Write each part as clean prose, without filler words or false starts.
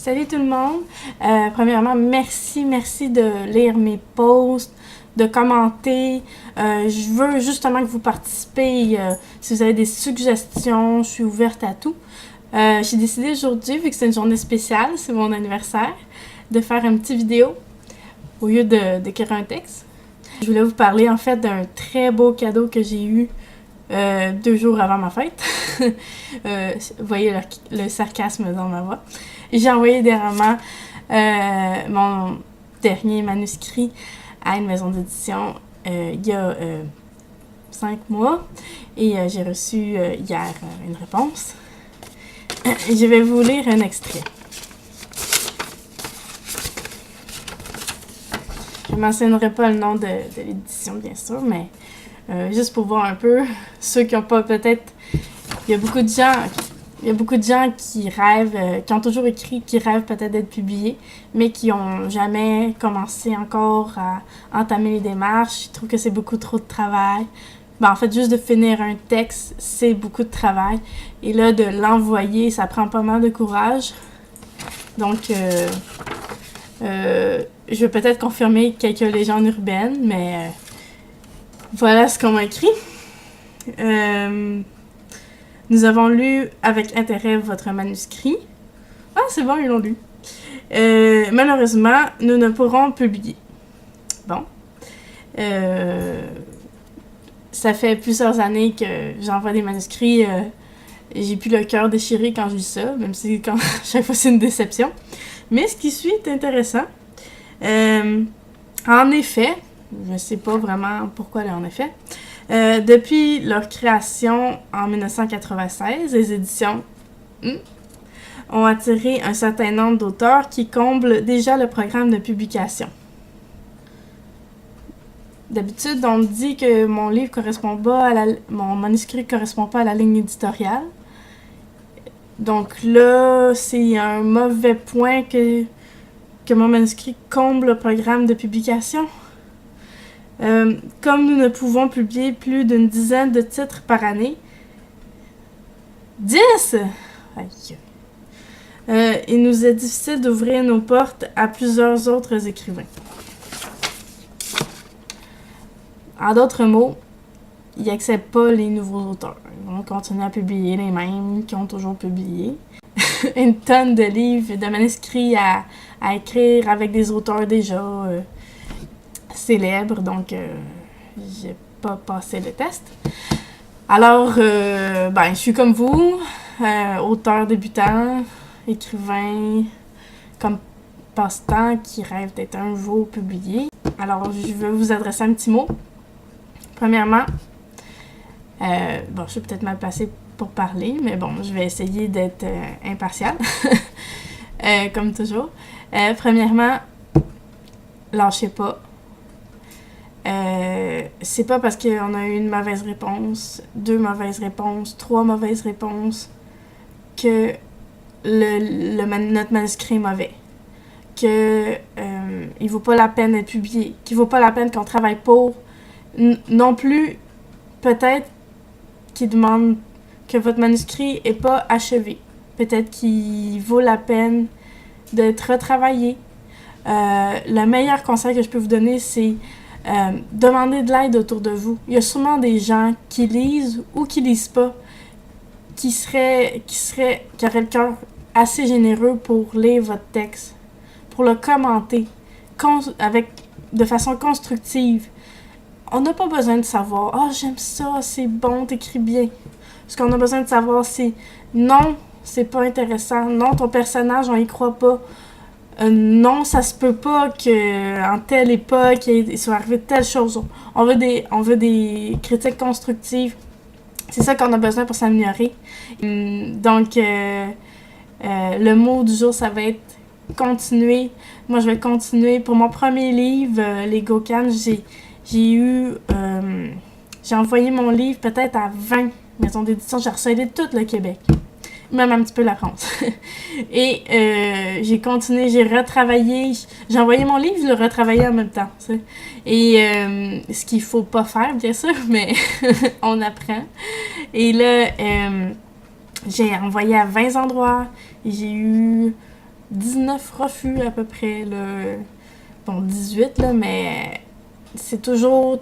Salut tout le monde! Premièrement, merci de lire mes posts, de commenter. Je veux justement que vous participez. Si vous avez des suggestions, je suis ouverte à tout. J'ai décidé aujourd'hui, vu que c'est une journée spéciale, c'est mon anniversaire, de faire une petite vidéo au lieu d'écrire un texte. Je voulais vous parler en fait d'un très beau cadeau que j'ai eu 2 jours avant ma fête. Vous voyez le sarcasme dans ma voix. J'ai envoyé dernièrement mon dernier manuscrit à une maison d'édition il y a 5 mois et j'ai reçu hier une réponse. Je vais vous lire un extrait. Je ne mentionnerai pas le nom de l'édition, bien sûr, mais juste pour voir un peu, ceux qui n'ont pas peut-être... Il y a beaucoup de gens qui rêvent, qui ont toujours écrit, qui rêvent peut-être d'être publiés, mais qui n'ont jamais commencé encore à entamer les démarches. Ils trouvent que c'est beaucoup trop de travail. En fait, juste de finir un texte, c'est beaucoup de travail. Et là, de l'envoyer, ça prend pas mal de courage. Donc, je vais peut-être confirmer quelques légendes urbaines, mais voilà ce qu'on m'a écrit. Nous avons lu avec intérêt votre manuscrit. Ah, c'est bon, ils l'ont lu. Malheureusement, nous ne pourrons publier. Bon. Ça fait plusieurs années que j'envoie des manuscrits. J'ai plus le cœur déchiré quand je lis ça, même si chaque fois c'est une déception. Mais ce qui suit est intéressant. En effet, je ne sais pas vraiment pourquoi en effet, depuis leur création en 1996, les éditions ont attiré un certain nombre d'auteurs qui comblent déjà le programme de publication. D'habitude, on me dit que mon livre correspond pas mon manuscrit correspond pas à la ligne éditoriale. Donc là, c'est un mauvais point que mon manuscrit comble le programme de publication. Comme nous ne pouvons publier plus d'une dizaine de titres par année, 10! Il nous est difficile d'ouvrir nos portes à plusieurs autres écrivains. En d'autres mots, ils n'acceptent pas les nouveaux auteurs. Ils vont continuer à publier les mêmes qui ont toujours publié. Une tonne de livres, de manuscrits à écrire avec des auteurs déjà célèbres, donc j'ai pas passé le test. Alors, je suis comme vous, auteur débutant, écrivain, comme passe-temps qui rêve d'être un jour publié. Alors, je vais vous adresser un petit mot. Premièrement, je suis peut-être mal placée pour parler, mais bon, je vais essayer d'être impartiale, comme toujours. Premièrement, lâchez pas. C'est pas parce qu'on a eu une mauvaise réponse, 2 mauvaises réponses, 3 mauvaises réponses que notre manuscrit est mauvais. Que il vaut pas la peine d'être publié, qu'il vaut pas la peine qu'on travaille pour. Non plus, peut-être qu'il demande que votre manuscrit n'est pas achevé. Peut-être qu'il vaut la peine d'être retravaillé. Le meilleur conseil que je peux vous donner, c'est demander de l'aide autour de vous. Il y a sûrement des gens qui lisent ou qui lisent pas, qui auraient le cœur assez généreux pour lire votre texte, pour le commenter de façon constructive. On n'a pas besoin de savoir « Ah, j'aime ça, c'est bon, t'écris bien ». Ce qu'on a besoin de savoir, c'est « Non, c'est pas intéressant. Non, ton personnage, on y croit pas. Non, ça se peut pas qu'en telle époque, il soit arrivé telle chose. » On veut des critiques constructives. C'est ça qu'on a besoin pour s'améliorer. Donc, le mot du jour, ça va être « continuer ». Moi, je vais continuer. Pour mon premier livre, Les Gocanes, j'ai envoyé mon livre peut-être à 20 maisons d'édition. J'ai harcelé tout le Québec, même un petit peu la France. Et j'ai continué, j'ai retravaillé. J'ai envoyé mon livre, je l'ai retravaillé en même temps. T'sais. Et ce qu'il faut pas faire, bien sûr, mais on apprend. Et là, j'ai envoyé à 20 endroits. J'ai eu 19 refus à peu près, là. Bon, 18, là, mais c'est toujours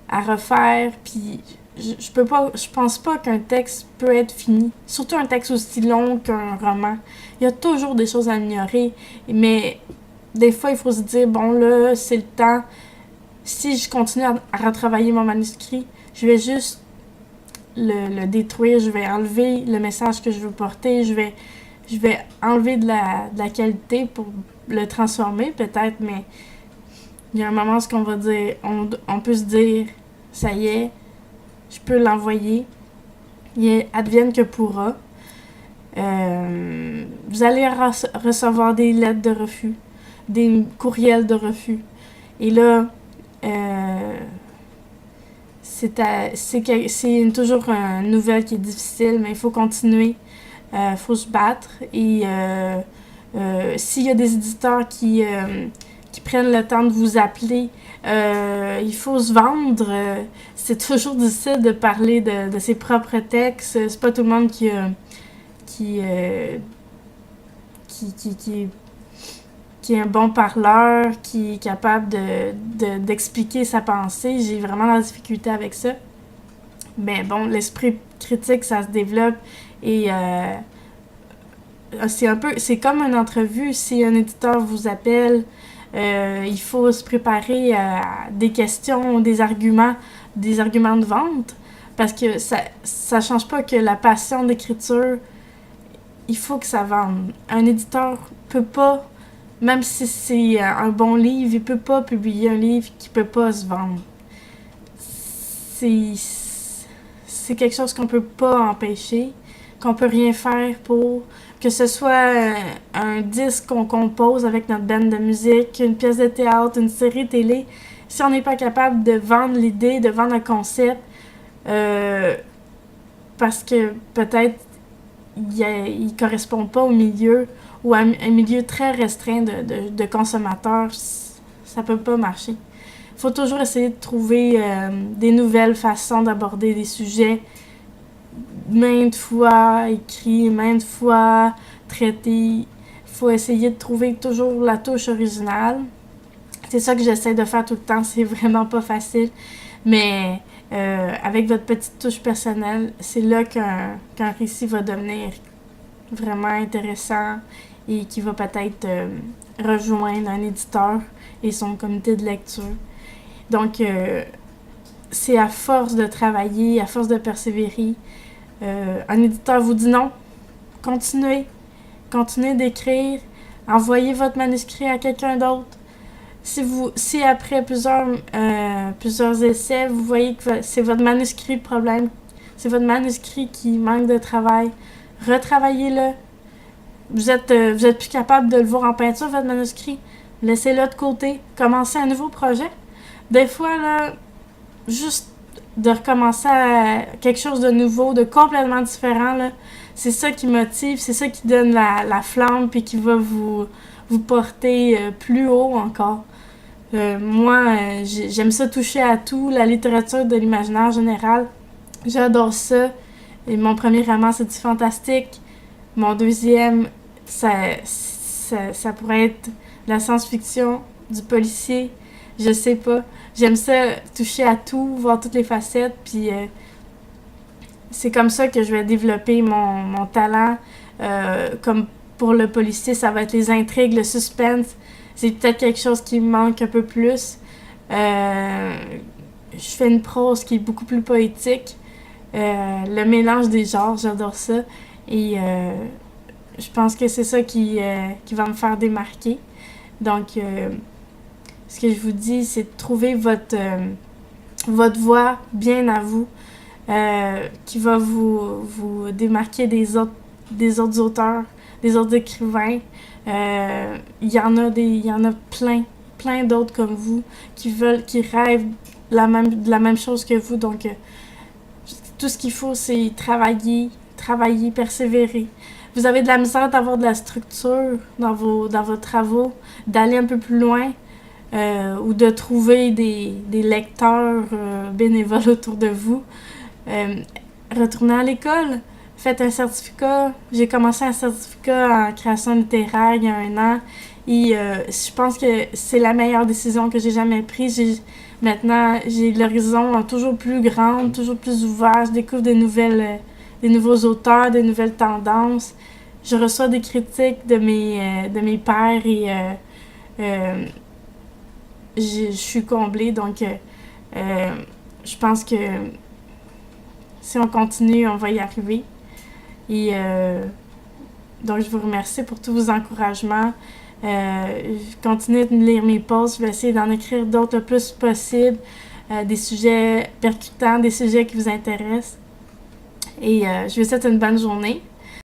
à refaire, puis je pense pas qu'un texte peut être fini. Surtout un texte aussi long qu'un roman. Il y a toujours des choses à améliorer, mais des fois, il faut se dire, bon, là, c'est le temps. Si je continue à retravailler mon manuscrit, je vais juste le détruire, je vais enlever le message que je veux porter, je vais enlever de la qualité pour le transformer, peut-être, mais il y a un moment où on va dire, on peut se dire, ça y est, je peux l'envoyer, advienne que pourra. Vous allez recevoir des lettres de refus, des courriels de refus. Et là, c'est toujours une nouvelle qui est difficile, mais il faut continuer, faut se battre. Et s'il y a des éditeurs qui prennent le temps de vous appeler, il faut se vendre. C'est toujours difficile de parler de ses propres textes. C'est pas tout le monde qui est un bon parleur, qui est capable d'expliquer sa pensée. J'ai vraiment la difficulté avec ça. Mais bon, l'esprit critique, ça se développe et c'est comme une entrevue. Si un éditeur vous appelle, il faut se préparer à des questions, des arguments de vente, parce que ça change pas que la passion d'écriture, il faut que ça vende. Un éditeur peut pas, même si c'est un bon livre, il peut pas publier un livre qui peut pas se vendre. C'est quelque chose qu'on peut pas empêcher, qu'on peut rien faire pour. Que ce soit un disque qu'on compose avec notre band de musique, une pièce de théâtre, une série télé, si on n'est pas capable de vendre l'idée, de vendre le concept, parce que peut-être il correspond pas au milieu ou à un milieu très restreint de consommateurs, ça peut pas marcher. Il faut toujours essayer de trouver des nouvelles façons d'aborder des sujets maintes fois écrits, maintes fois traités. Il faut essayer de trouver toujours la touche originale. C'est ça que j'essaie de faire tout le temps, c'est vraiment pas facile, mais avec votre petite touche personnelle, c'est là qu'un récit va devenir vraiment intéressant et qui va peut-être rejoindre un éditeur et son comité de lecture. Donc, c'est à force de travailler, à force de persévérer. Un éditeur vous dit non, continuez d'écrire, envoyez votre manuscrit à quelqu'un d'autre. Si après plusieurs essais, vous voyez que c'est votre manuscrit le problème, c'est votre manuscrit qui manque de travail, retravaillez-le. Vous êtes plus capable de le voir en peinture, votre manuscrit, laissez-le de côté, commencez un nouveau projet. Des fois, là, juste de recommencer à quelque chose de nouveau, de complètement différent, là, c'est ça qui motive, c'est ça qui donne la flamme puis qui va vous porter plus haut encore. Moi, j'aime ça toucher à tout, la littérature de l'imaginaire général. J'adore ça. Et mon premier roman, c'est du fantastique. Mon deuxième, ça pourrait être de la science-fiction, du policier. Je sais pas. J'aime ça toucher à tout, voir toutes les facettes. Puis c'est comme ça que je vais développer mon talent. Comme pour le policier, ça va être les intrigues, le suspense. C'est peut-être quelque chose qui me manque un peu plus. Je fais une prose qui est beaucoup plus poétique. Le mélange des genres, j'adore ça. Et je pense que c'est ça qui va me faire démarquer. Donc, ce que je vous dis, c'est de trouver votre voix bien à vous, qui va vous démarquer des autres auteurs, des autres écrivains. Il y en a plein d'autres comme vous qui rêvent de la même chose que vous. Donc, tout ce qu'il faut, c'est travailler, persévérer. Vous avez de la misère d'avoir de la structure dans vos travaux, d'aller un peu plus loin, ou de trouver des lecteurs bénévoles autour de vous. Retournez à l'école, fait un certificat. J'ai commencé un certificat en création littéraire il y a 1 an. Et je pense que c'est la meilleure décision que j'ai jamais prise. Maintenant, j'ai l'horizon toujours plus grand, toujours plus ouvert. Je découvre des nouveaux auteurs, des nouvelles tendances. Je reçois des critiques de mes pairs et je suis comblée. Donc, je pense que si on continue, on va y arriver. Et donc, je vous remercie pour tous vos encouragements. Continuez de lire mes posts. Je vais essayer d'en écrire d'autres le plus possible. Des sujets percutants, des sujets qui vous intéressent. Et je vous souhaite une bonne journée.